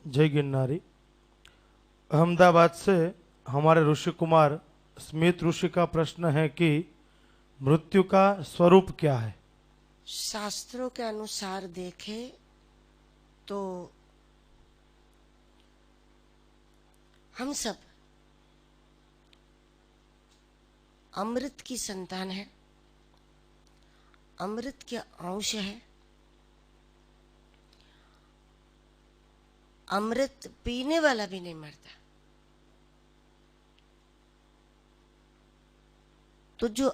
जय गिरनारी। अहमदाबाद से हमारे ऋषि कुमार स्मिथ ऋषि का प्रश्न है कि मृत्यु का स्वरूप क्या है। शास्त्रों के अनुसार देखें तो हम सब अमृत की संतान है, अमृत के अंश है। अमृत पीने वाला भी नहीं मरता। तो जो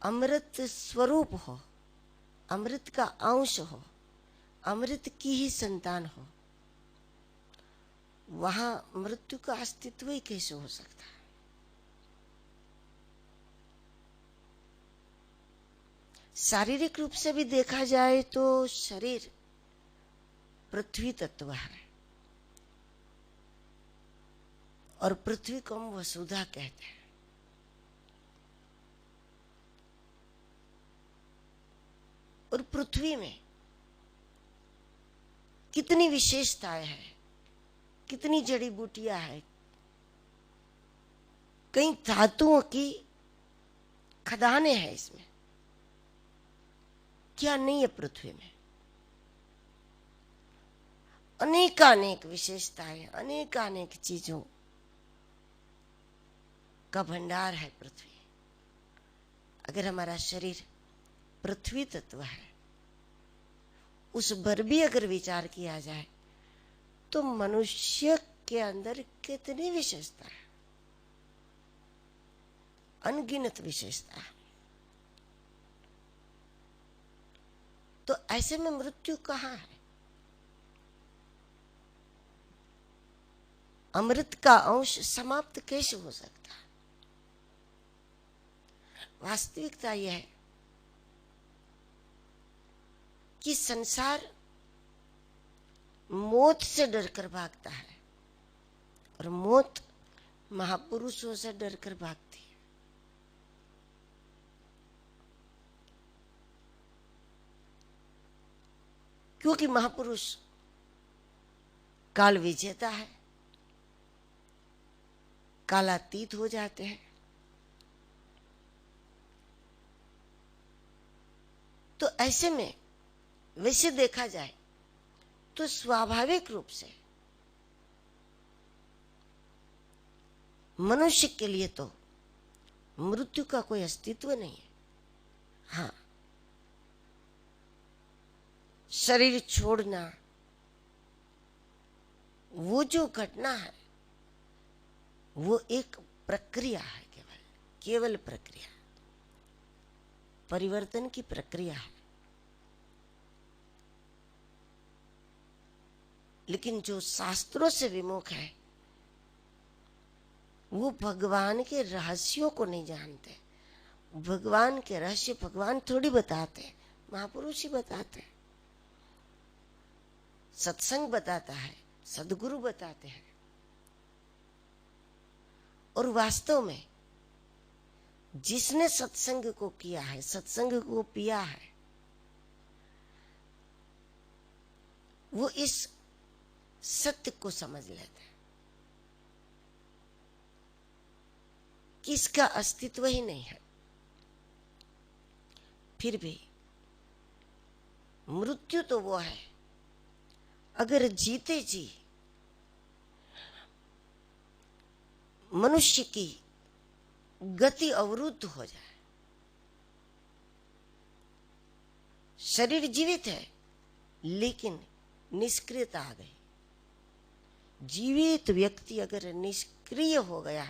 अमृत स्वरूप हो, अमृत का अंश हो, अमृत की ही संतान हो, वहां मृत्यु का अस्तित्व ही कैसे हो सकता है। शारीरिक रूप से भी देखा जाए तो शरीर पृथ्वी तत्व है और पृथ्वी को हम वसुधा कहते हैं। और पृथ्वी में कितनी विशेषताएं हैं, कितनी जड़ी बूटियां हैं, कई धातुओं की खदानें हैं इसमें। क्या नहीं है पृथ्वी में? अनेकानेक विशेषताएं, अनेकानेक चीजों का भंडार है पृथ्वी। अगर हमारा शरीर पृथ्वी तत्व है, उस पर भी अगर विचार किया जाए तो मनुष्य के अंदर कितनी विशेषता है, अनगिनत विशेषता है। तो ऐसे में मृत्यु कहाँ है? अमृत का अंश समाप्त कैसे हो सकता है? वास्तविकता यह है कि संसार मौत से डरकर भागता है और मौत महापुरुषों से डरकर भागती है। क्योंकि महापुरुष काल विजेता है, कालातीत हो जाते हैं। तो ऐसे में वैसे देखा जाए तो स्वाभाविक रूप से मनुष्य के लिए तो मृत्यु का कोई अस्तित्व नहीं है। हाँ, शरीर छोड़ना वो जो घटना है वो एक प्रक्रिया है, केवल प्रक्रिया, परिवर्तन की प्रक्रिया है। लेकिन जो शास्त्रों से विमुख है वो भगवान के रहस्यों को नहीं जानते। भगवान के रहस्य भगवान थोड़ी बताते, महापुरुष ही बताते। सत्संग बताता है, सदगुरु बताते हैं। और वास्तव में जिसने सत्संग को किया है, सत्संग को पिया है, वो इस सत्य को समझ लेते हैं कि इसका अस्तित्व ही नहीं है। फिर भी मृत्यु तो वो है, अगर जीते जी मनुष्य की गति अवरुद्ध हो जाए। शरीर जीवित है लेकिन निष्क्रियता आ गई। जीवित व्यक्ति अगर निष्क्रिय हो गया,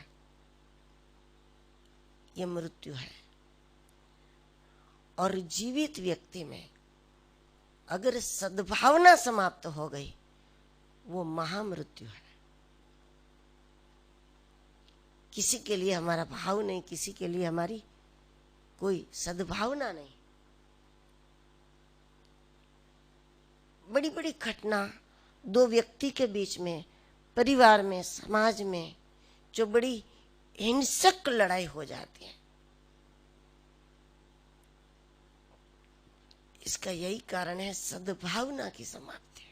यह मृत्यु है। और जीवित व्यक्ति में अगर सद्भावना समाप्त हो गई, वो महामृत्यु है। किसी के लिए हमारा भाव नहीं, किसी के लिए हमारी कोई सद्भावना नहीं। बड़ी बड़ी घटना दो व्यक्ति के बीच में, परिवार में, समाज में जो बड़ी हिंसक लड़ाई हो जाती है, इसका यही कारण है सद्भावना की समाप्ति।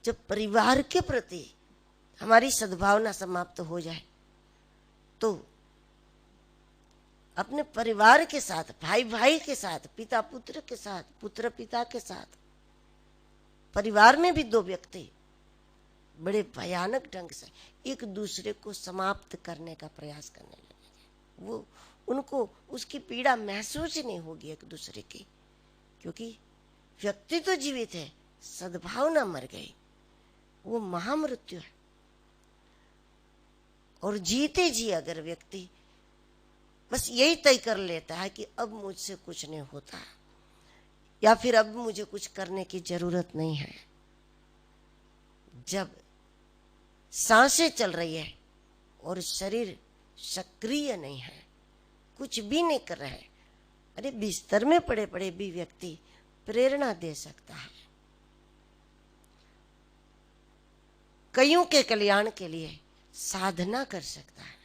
जब परिवार के प्रति हमारी सद्भावना समाप्त हो जाए तो अपने परिवार के साथ, भाई भाई के साथ, पिता पुत्र के साथ, पुत्र पिता के साथ, परिवार में भी दो व्यक्ति बड़े भयानक ढंग से एक दूसरे को समाप्त करने का प्रयास करने लगेंगे। वो उनको उसकी पीड़ा महसूस ही नहीं होगी एक दूसरे की, क्योंकि व्यक्ति तो जीवित है, सद्भावना मर गई। वो महामृत्यु है। और जीते जी अगर व्यक्ति बस यही तय कर लेता है कि अब मुझसे कुछ नहीं होता या फिर अब मुझे कुछ करने की जरूरत नहीं है, जब सांसें चल रही है और शरीर सक्रिय नहीं है, कुछ भी नहीं कर रहा है, अरे बिस्तर में पड़े पड़े भी व्यक्ति प्रेरणा दे सकता है, कईयों के कल्याण के लिए साधना कर सकता है,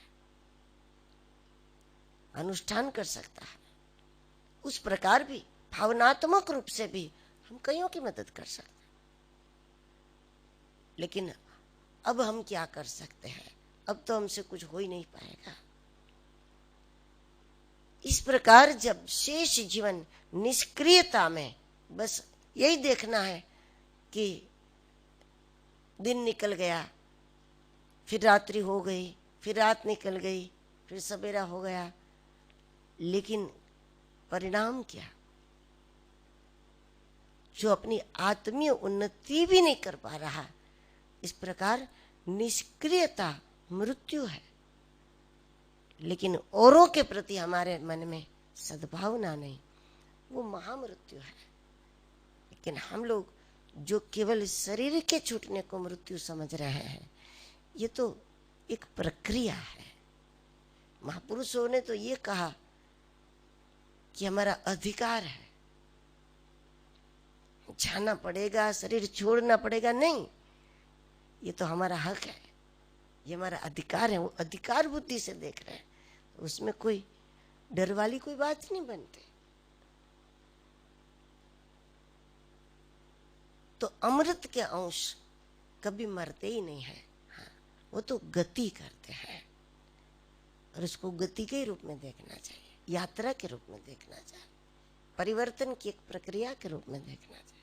अनुष्ठान कर सकता है। उस प्रकार भी भावनात्मक रूप से भी हम कईयों की मदद कर सकते हैं। लेकिन अब हम क्या कर सकते हैं? अब तो हमसे कुछ हो ही नहीं पाएगा। इस प्रकार जब शेष जीवन निष्क्रियता में बस यही देखना है कि दिन निकल गया, फिर रात्रि हो गई, फिर रात निकल गई, फिर सवेरा हो गया, लेकिन परिणाम क्या? जो अपनी आत्मीय उन्नति भी नहीं कर पा रहा, इस प्रकार निष्क्रियता मृत्यु है। लेकिन औरों के प्रति हमारे मन में सद्भावना नहीं, वो महामृत्यु है। लेकिन हम लोग जो केवल शरीर के छूटने को मृत्यु समझ रहे हैं, ये तो एक प्रक्रिया है। महापुरुषों ने तो ये कहा कि हमारा अधिकार है, जाना पड़ेगा, शरीर छोड़ना पड़ेगा, नहीं, ये तो हमारा हक है, ये हमारा अधिकार है। वो अधिकार बुद्धि से देख रहे हैं, तो उसमें कोई डर वाली कोई बात नहीं बनती। तो अमृत के अंश कभी मरते ही नहीं है। हाँ, वो तो गति करते हैं और उसको गति के रूप में देखना चाहिए, यात्रा के रूप में देखना चाहिए, परिवर्तन की एक प्रक्रिया के रूप में देखना चाहिए।